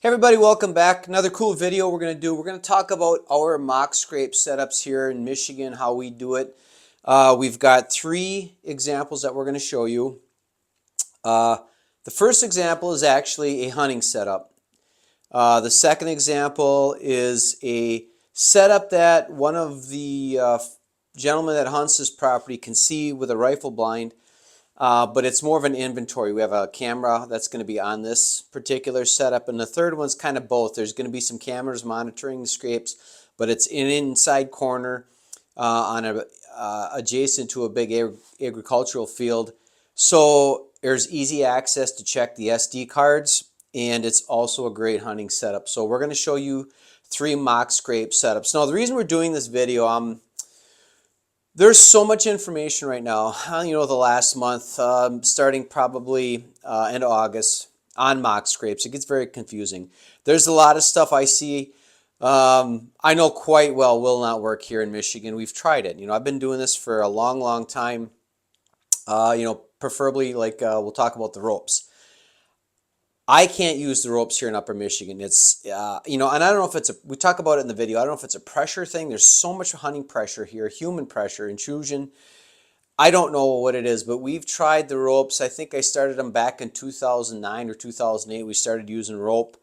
Hey everybody, welcome back. Another cool video we're going to talk about our mock scrape setups here in Michigan, how we do it. We've got three examples that we're going to show you. Uh, the first example is actually a hunting setup. The second example is a setup that one of the gentlemen that hunts this property can see with a rifle blind. But it's more of an inventory. We have a camera that's going to be on this particular setup. And the third one's kind of both. There's going to be some cameras monitoring the scrapes, but it's in an inside corner adjacent to a big agricultural field. So there's easy access to check the SD cards, and it's also a great hunting setup. So we're going to show you three mock scrape setups. Now, the reason we're doing this video, there's so much information right now, the last month, starting probably in August on mock scrapes. It gets very confusing. There's a lot of stuff I see I know quite well will not work here in Michigan. We've tried it. I've been doing this for a long, long time. Preferably we'll talk about the ropes. I can't use the ropes here in Upper Michigan. It's, and I don't know if we talk about it in the video. I don't know if it's a pressure thing. There's so much hunting pressure here, human pressure, intrusion. I don't know what it is, but we've tried the ropes. I think I started them back in 2009 or 2008. We started using rope.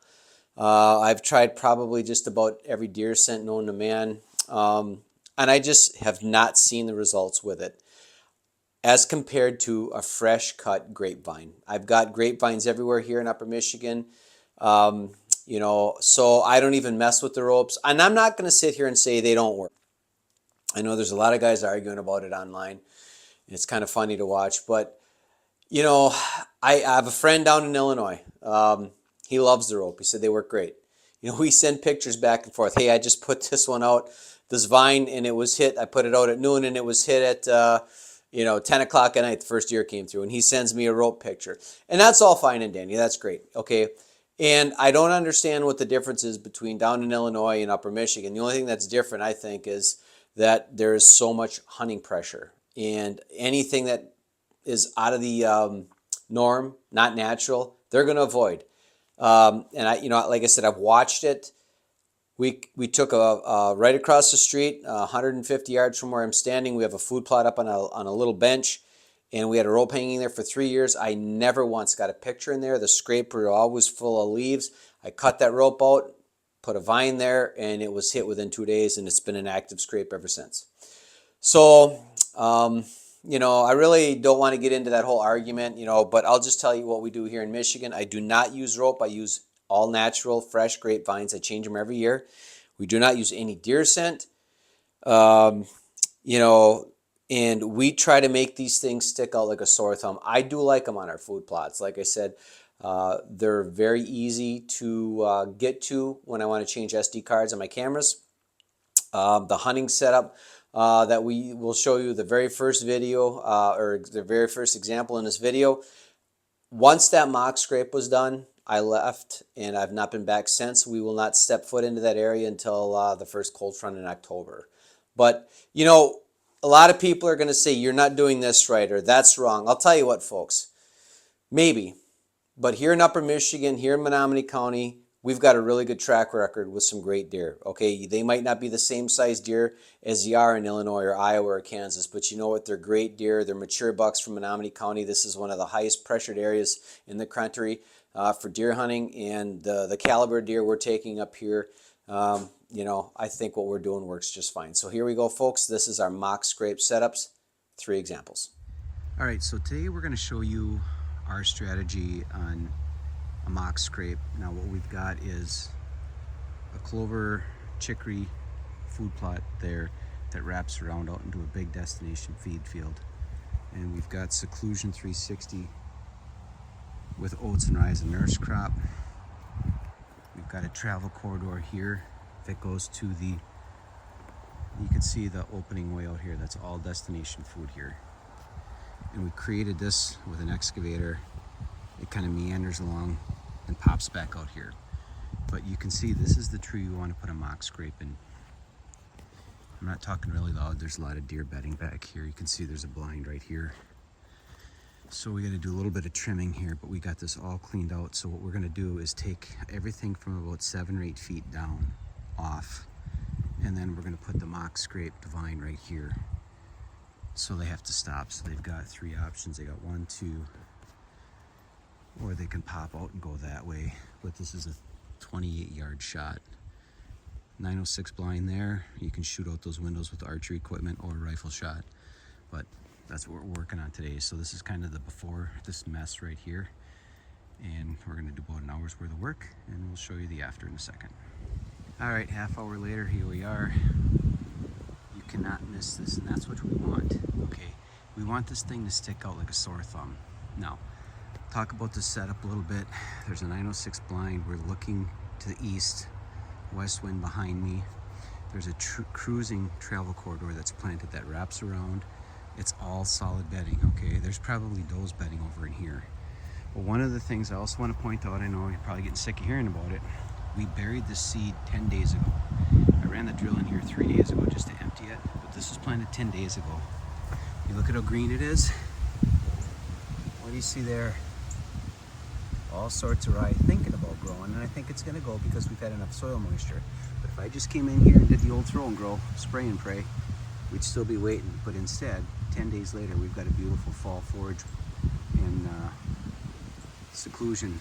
I've tried probably just about every deer scent known to man. And I just have not seen the results with it as compared to a fresh cut grapevine. I've got grapevines everywhere here in Upper Michigan. So I don't even mess with the ropes. And I'm not going to sit here and say they don't work. I know there's a lot of guys arguing about it online. It's kind of funny to watch. But, I have a friend down in Illinois. He loves the rope. He said they work great. We send pictures back and forth. Hey, I just put this one out, this vine, and it was hit. I put it out at noon, and it was hit at 10 o'clock at night, the first deer came through, and he sends me a rope picture. And that's all fine and dandy. That's great. Okay. And I don't understand what the difference is between down in Illinois and Upper Michigan. The only thing that's different, I think, is that there is so much hunting pressure. And anything that is out of the norm, not natural, they're going to avoid. And like I said, I've watched it. We took a right across the street, 150 yards from where I'm standing. We have a food plot up on a little bench, and we had a rope hanging there for 3 years. I never once got a picture in there. The scrape were always full of leaves. I cut that rope out, put a vine there, and it was hit within 2 days, and it's been an active scrape ever since. So, I really don't want to get into that whole argument, but I'll just tell you what we do here in Michigan. I do not use rope. I use all natural, fresh grapevines. I change them every year. We do not use any deer scent, and we try to make these things stick out like a sore thumb. I do like them on our food plots. Like I said, they're very easy to get to when I want to change SD cards on my cameras. The hunting setup that we will show you the very first video or the very first example in this video. Once that mock scrape was done, I left and I've not been back since. We will not step foot into that area until the first cold front in October. But, a lot of people are going to say, you're not doing this right or that's wrong. I'll tell you what, folks, maybe. But here in Upper Michigan, here in Menominee County, we've got a really good track record with some great deer. Okay, they might not be the same size deer as they are in Illinois or Iowa or Kansas, but you know what? They're great deer. They're mature bucks from Menominee County. This is one of the highest pressured areas in the country for deer hunting, and the caliber deer we're taking up here, I think what we're doing works just fine. So here we go, folks. This is our mock scrape setups, 3 examples. All right, so today we're going to show you our strategy on a mock scrape. Now what we've got is a clover chicory food plot there that wraps around out into a big destination feed field. And we've got seclusion 360 with oats and rye as a nurse crop. We've got a travel corridor here that goes to you can see the opening way out here. That's all destination food here. And we created this with an excavator. It kind of meanders along and pops back out here. But you can see this is the tree you want to put a mock scrape in. I'm not talking really loud. There's a lot of deer bedding back here. You can see there's a blind right here. So we got to do a little bit of trimming here, but we got this all cleaned out. So what we're going to do is take everything from about 7 or 8 feet down off, and then we're going to put the mock scraped vine right here. So they have to stop. So they've got 3 options. They got 1, 2, or they can pop out and go that way. But this is a 28-yard shot. 906 blind there. You can shoot out those windows with archery equipment or a rifle shot. But that's what we're working on today. So this is kind of the before this mess right here. And we're gonna do about an hour's worth of work, and we'll show you the after in a second. All right, half hour later, here we are. You cannot miss this, and that's what we want, okay? We want this thing to stick out like a sore thumb. Now, talk about the setup a little bit. There's a 906 blind. We're looking to the east, west wind behind me. There's a cruising travel corridor that's planted that wraps around. It's all solid bedding, okay? There's probably does bedding over in here. But one of the things I also want to point out, I know you're probably getting sick of hearing about it, we buried the seed 10 days ago. I ran the drill in here 3 days ago just to empty it, but this was planted 10 days ago. You look at how green it is. What do you see there? All sorts of rye thinking about growing, and I think it's gonna go because we've had enough soil moisture. But if I just came in here and did the old throw and grow, spray and pray, we'd still be waiting. But instead, 10 days later, we've got a beautiful fall forage and seclusion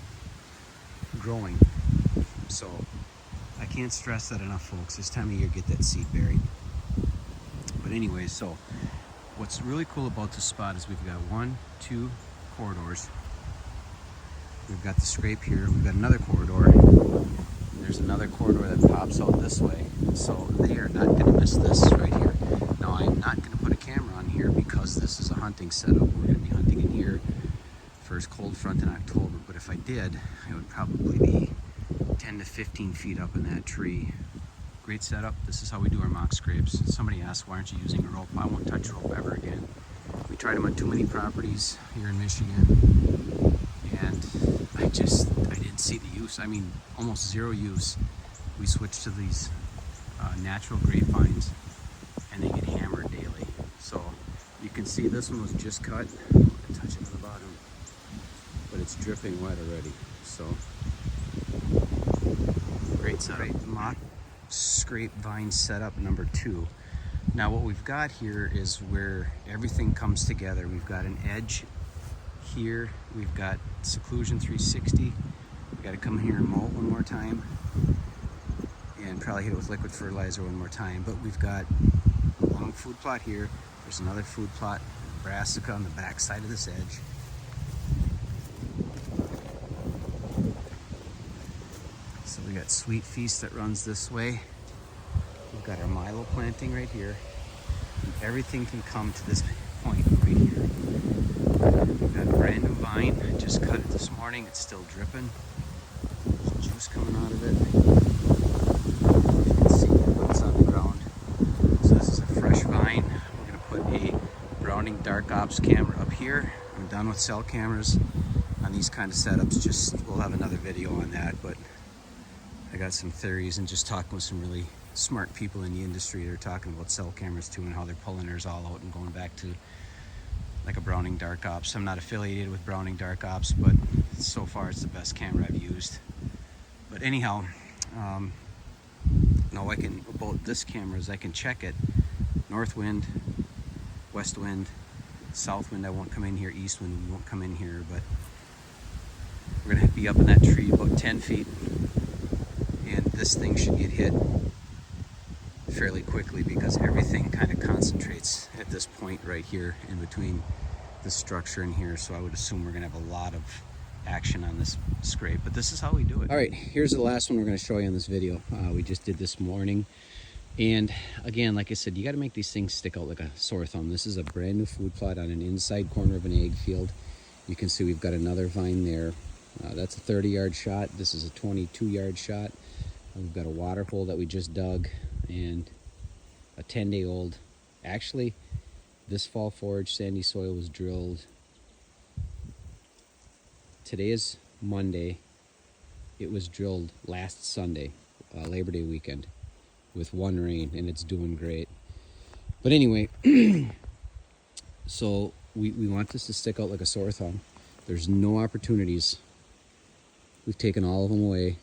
growing. So I can't stress that enough, folks. This time of year, get that seed buried. But anyway, so what's really cool about this spot is we've got 1, 2 corridors. We've got the scrape here. We've got another corridor. There's another corridor that pops out this way. So they are not going to miss this right here. Now, I'm not going to put a camera on here because this is a hunting setup. We're going to be hunting in here first cold front in October. But if I did, I would probably be 10 to 15 feet up in that tree. Great setup. This is how we do our mock scrapes. Somebody asked, why aren't you using a rope? I won't touch rope ever again. We tried them on too many properties here in Michigan, and I didn't see the use. I mean, almost zero use. We switched to these natural grapevines, and they get hammered daily. So you can see this one was just cut. I'm going to touch it on the bottom, but it's dripping wet already. So great setup. Mock scrape vine setup number 2. Now what we've got here is where everything comes together. We've got an edge here. We've got seclusion 360. We've got to come here and mow it one more time, and probably hit it with liquid fertilizer one more time. But we've got a long food plot here. There's another food plot, brassica on the back side of this edge. So we got Sweet Feast that runs this way. We've got our Milo planting right here. And everything can come to this point right here. We've got a brand new vine. I just cut it this morning. It's still dripping. There's juice coming out of it. You can see what's on the ground. So this is a fresh vine. We're going to put a Browning Dark Ops camera up here. I'm done with cell cameras on these kind of setups. We'll have another video on that, but I got some theories and just talking with some really smart people in the industry. They're talking about cell cameras too and how they're pulling theirs all out and going back to like a Browning Dark Ops. I'm not affiliated with Browning Dark Ops, but so far it's the best camera I've used. But anyhow, now about this camera is I can check it. North wind, west wind, south wind, I won't come in here. East wind, we won't come in here, but we're gonna be up in that tree about 10 feet. And this thing should get hit fairly quickly because everything kind of concentrates at this point right here in between the structure and here. So I would assume we're gonna have a lot of action on this scrape, but this is how we do it. All right, here's the last one we're gonna show you in this video. We just did this morning. And again, like I said, you gotta make these things stick out like a sore thumb. This is a brand new food plot on an inside corner of an ag field. You can see we've got another vine there. That's a 30-yard shot. This is a 22-yard shot. We've got a water hole that we just dug and a 10-day-old. Actually, this fall forage sandy soil was drilled. Today is Monday. It was drilled last Sunday, Labor Day weekend, with 1 rain, and it's doing great. But anyway, so we want this to stick out like a sore thumb. There's no opportunities. We've taken all of them away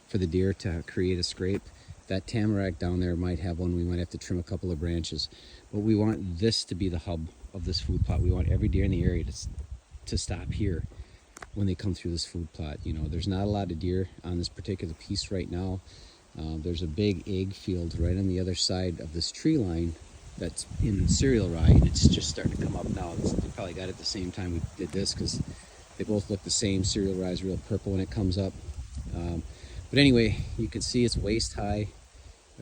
for the deer to create a scrape. That tamarack down there might have one. We might have to trim a couple of branches. But we want this to be the hub of this food plot. We want every deer in the area to stop here when they come through this food plot. You know, there's not a lot of deer on this particular piece right now. There's a big egg field right on the other side of this tree line that's in cereal rye, and it's just starting to come up now. They probably got it at the same time we did this because they both look the same. Cereal rye is real purple when it comes up. But anyway, you can see it's waist high.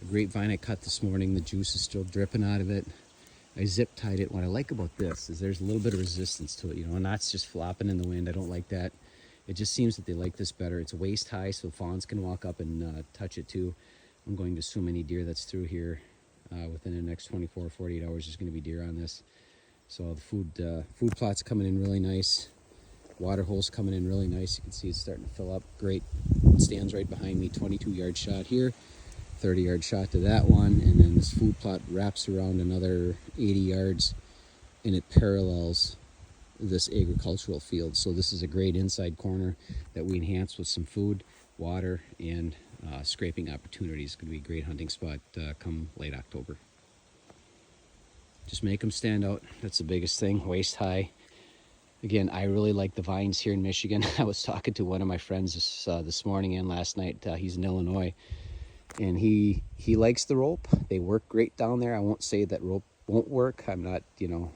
A grapevine I cut this morning, the juice is still dripping out of it. I zip tied it. What I like about this is there's a little bit of resistance to it, you know, and that's just flopping in the wind. I don't like that. It just seems that they like this better. It's waist high, so fawns can walk up and touch it too. I'm going to assume any deer that's through here within the next 24 or 48 hours there's going to be deer on this. So the food plot's coming in really nice. Water hole's coming in really nice. You can see it's starting to fill up. Great. It stands right behind me. 22-yard shot here, 30-yard shot to that one, and then this food plot wraps around another 80 yards, and it parallels this agricultural field. So this is a great inside corner that we enhance with some food, water, and scraping opportunities. It's going to be a great hunting spot come late October. Just make them stand out. That's the biggest thing. Waist high. Again, I really like the vines here in Michigan. I was talking to one of my friends this morning and last night. He's in Illinois, and he likes the rope. They work great down there. I won't say that rope won't work. I'm not, you know,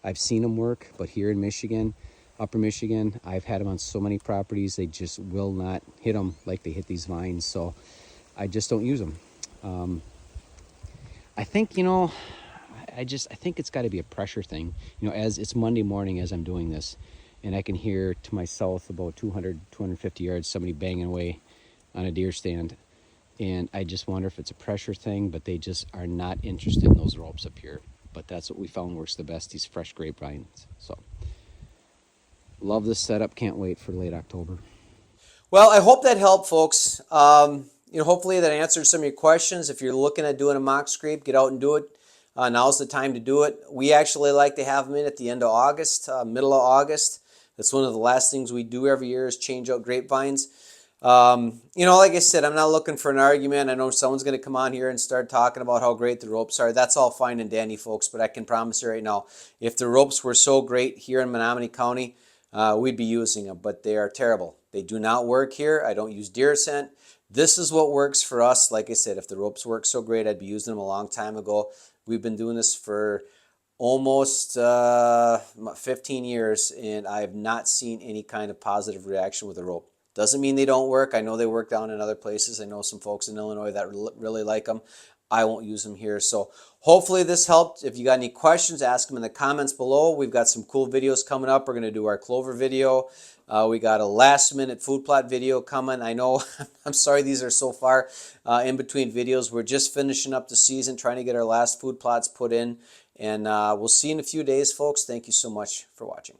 I've seen them work, but here in Michigan, upper Michigan, I've had them on so many properties, they just will not hit them like they hit these vines. So I just don't use them. I think, you know, I think it's got to be a pressure thing. You know, as it's Monday morning as I'm doing this, and I can hear to my south about 200, 250 yards, somebody banging away on a deer stand. And I just wonder if it's a pressure thing, but they just are not interested in those ropes up here. But that's what we found works the best, these fresh grapevines. So, love this setup. Can't wait for late October. Well, I hope that helped, folks. You know, hopefully that answered some of your questions. If you're looking at doing a mock scrape, get out and do it. Now's the time to do it. We actually like to have them in at the end of August, middle of August. That's one of the last things we do every year is change out grapevines. You know, like I said, I'm not looking for an argument. I know someone's going to come on here and start talking about how great the ropes are. That's all fine and dandy, folks, but I can promise you right now, if the ropes were so great here in Menominee County, we'd be using them, but they are terrible. They do not work here. I don't use deer scent. This is what works for us. Like I said, if the ropes work so great, I'd be using them a long time ago. We've been doing this for almost 15 years, and I have not seen any kind of positive reaction with a rope. Doesn't mean they don't work. I know they work down in other places. I know some folks in Illinois that really like them. I won't use them here. So hopefully this helped. If you got any questions, ask them in the comments below. We've got some cool videos coming up. We're going to do our clover video. We got a last minute food plot video coming. I know, I'm sorry these are so far in between videos. We're just finishing up the season, trying to get our last food plots put in. And we'll see you in a few days, folks. Thank you so much for watching.